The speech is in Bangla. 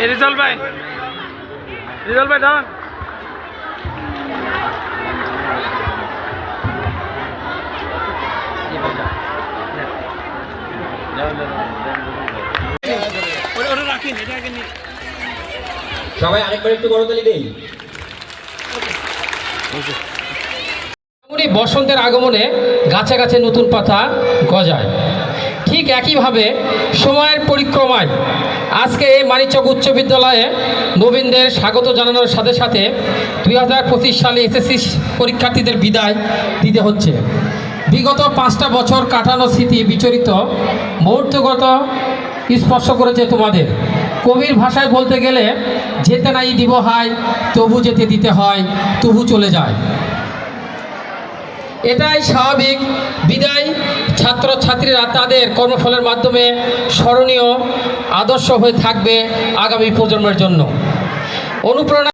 রিজাল ভাই দাঁড়ান। সবাই আরেকবার একটু করতালি দেই। বসন্তের আগমনে গাছে গাছে নতুন পাতা গজায়, ঠিক একইভাবে সময়ের পরিক্রমায় আজকে এই মানিকচক উচ্চ বিদ্যালয়ে নবীনদের স্বাগত জানানোর সাথে সাথে 2025 সালে এসএসসি পরীক্ষার্থীদের বিদায় দিতে হচ্ছে। বিগত 5টা বছর কাটানো স্মৃতি বিচরিত মুহূর্তগত স্পর্শ করেছে তোমাদের। কবির ভাষায় বলতে গেলে, যেতে নাই দিব হায় তবু যেতে দিতে হয়, তবু চলে যায়। এটাই স্বাভাবিক। বিদায় ছাত্রছাত্রীরা তাদের কর্মফলের মাধ্যমে স্মরণীয় আদর্শ হয়ে থাকবে আগামী প্রজন্মের জন্য। অনুপ্রেরণা